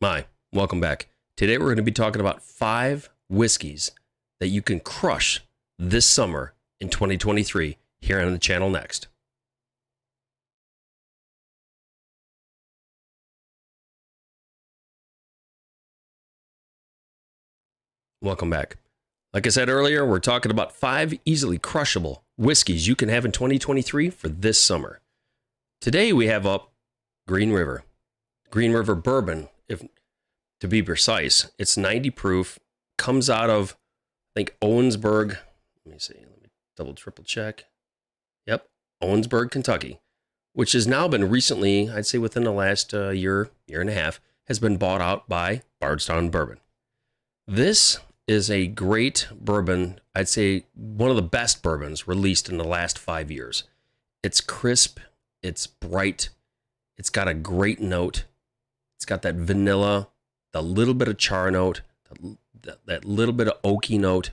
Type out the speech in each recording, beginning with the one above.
Hi, welcome back. Today we're going to be talking about 5 whiskeys that you can crush this summer in 2023 here on the channel next. Welcome back. Like I said earlier, we're talking about 5 easily crushable whiskeys you can have in 2023 for this summer. Today we have up Green River bourbon, if to be precise. It's 90 proof, comes out of, I think, Owensburg. Let me triple check. Yep, Owensburg, Kentucky, which has now been recently, I'd say within the last year and a half, has been bought out by Bardstown Bourbon. This is a great bourbon. I'd say one of the best bourbons released in the last 5 years. It's crisp, it's bright, it's got a great note. It's got that vanilla, the little bit of char note, that little bit of oaky note,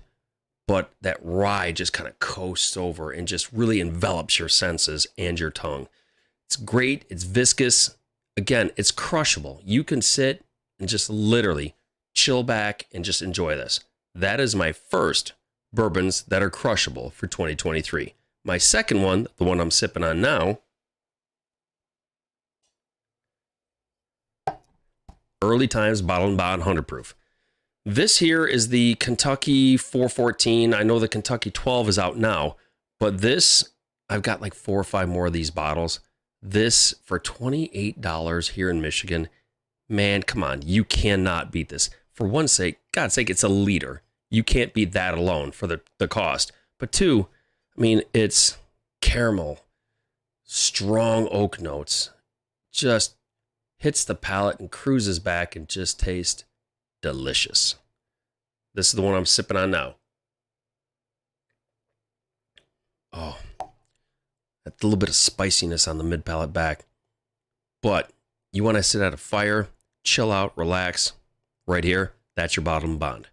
but that rye just kind of coasts over and just really envelops your senses and your tongue. It's great. It's viscous. Again, it's crushable. You can sit and just literally chill back and just enjoy this. That is my first bourbons that are crushable for 2023. My second one, the one I'm sipping on now, Early Times Bottle and Bond 100 proof. This here is the Kentucky 414. I know the Kentucky 12 is out now, but this, I've got like 4 or 5 more of these bottles. This for $28 here in Michigan. Man, come on. You cannot beat this. For one sake, God's sake, it's a liter. You can't beat that alone for the cost. But two, I mean, it's caramel, strong oak notes, just hits the palate and cruises back and just tastes delicious. This is the one I'm sipping on now. Oh, that little bit of spiciness on the mid palate back. But you want to sit at a fire, chill out, relax. Right here, that's your Bottle and Bond.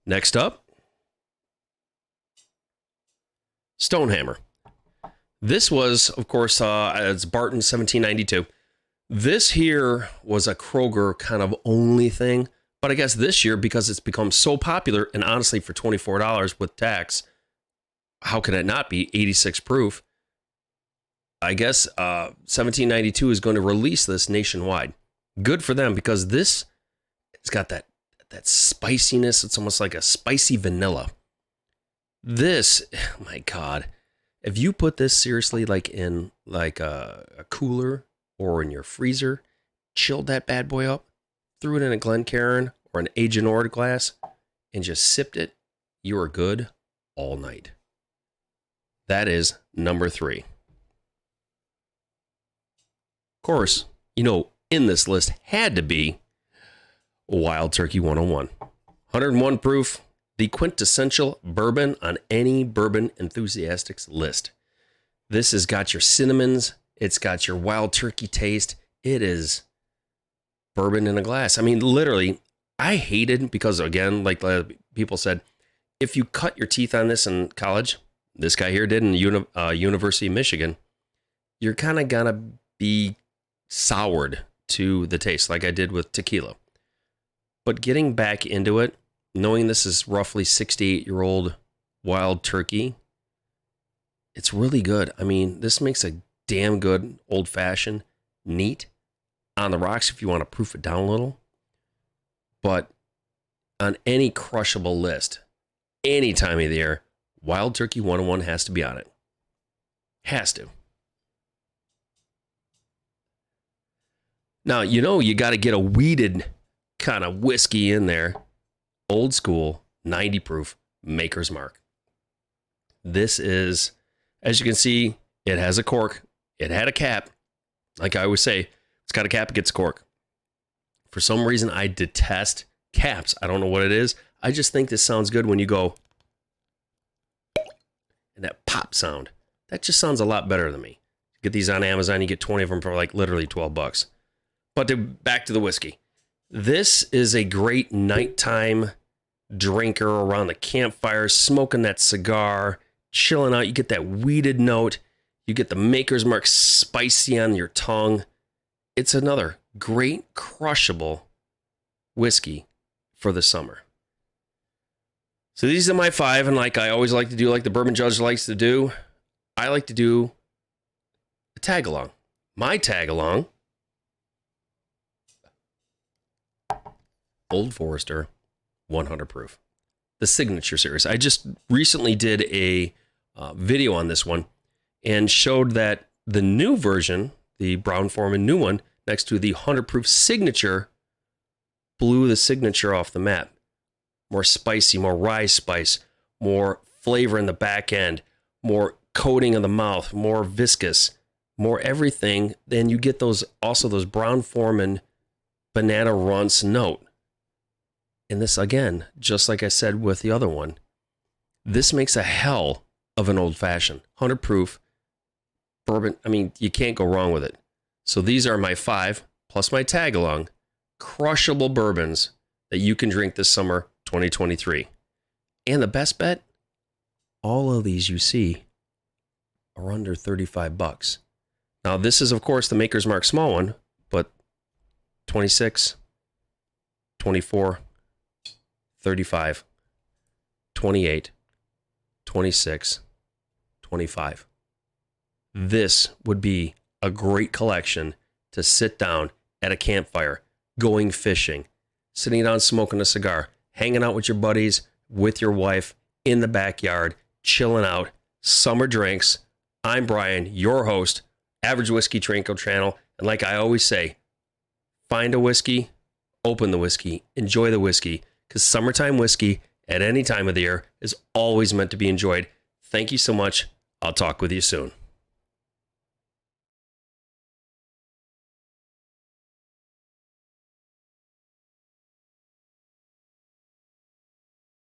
Next up, Stonehammer. This was, of course, it's Barton 1792. This here was a Kroger kind of only thing, but I guess this year, because it's become so popular, and honestly, for $24 with tax, how can it not be 86 proof? I guess 1792 is going to release this nationwide. Good for them, because this, it's got that spiciness. It's almost like a spicy vanilla. This, oh my God, if you put this seriously like in like a cooler or in your freezer, chilled that bad boy up, threw it in a Glencairn or an Agent Ord glass, and just sipped it, you are good all night. That is number 3. Of course, you know, in this list had to be Wild Turkey 101. 101 proof, the quintessential bourbon on any bourbon enthusiast's list. This has got your cinnamons. It's got your wild turkey taste. It is bourbon in a glass. I mean, literally, I hated, because again, like people said, if you cut your teeth on this in college, this guy here did in University of Michigan, you're kind of going to be soured to the taste like I did with tequila. But getting back into it, knowing this is roughly 68-year-old wild turkey, it's really good. I mean, this makes a damn good old-fashioned, neat, on the rocks if you want to proof it down a little. But on any crushable list, any time of the year, Wild Turkey 101 has to be on it. Has to. Now, you know you got to get a weeded kind of whiskey in there. Old school, 90 proof, Maker's Mark. This is, as you can see, it has a cork. It had a cap. Like I always say, it's got a cap, it gets a cork. For some reason, I detest caps. I don't know what it is. I just think this sounds good when you go, and that pop sound. That just sounds a lot better than me. Get these on Amazon, you get 20 of them for like literally $12. But back to the whiskey. This is a great nighttime drinker around the campfire, smoking that cigar, chilling out. You get that weeded note. You get the Maker's Mark spicy on your tongue. It's another great crushable whiskey for the summer. So these are my 5, and like I always like to do, like the Bourbon Judge likes to do, I like to do a tag along. My tag along, Old Forester 100 proof, the signature series. I just recently did a video on this one and showed that the new version, the Brown-Forman new one, next to the 100 proof signature, blew the signature off the map. More spicy, more rye spice, more flavor in the back end, more coating in the mouth, more viscous, more everything. Then you get those Brown-Forman banana runts note. And this, again, just like I said with the other one, this makes a hell of an old-fashioned. 100 proof bourbon. I mean, you can't go wrong with it. So these are my 5, plus my tag-along, crushable bourbons that you can drink this summer 2023. And the best bet, all of these you see are under $35. Now, this is, of course, the Maker's Mark small one, but 26, 24, 35, 28, 26, 25. This would be a great collection to sit down at a campfire, going fishing, sitting down smoking a cigar, hanging out with your buddies, with your wife, in the backyard, chilling out, summer drinks. I'm Brian, your host, Average Whiskey Trinko Channel, and like I always say, find a whiskey, open the whiskey, enjoy the whiskey, because summertime whiskey at any time of the year is always meant to be enjoyed. Thank you so much. I'll talk with you soon.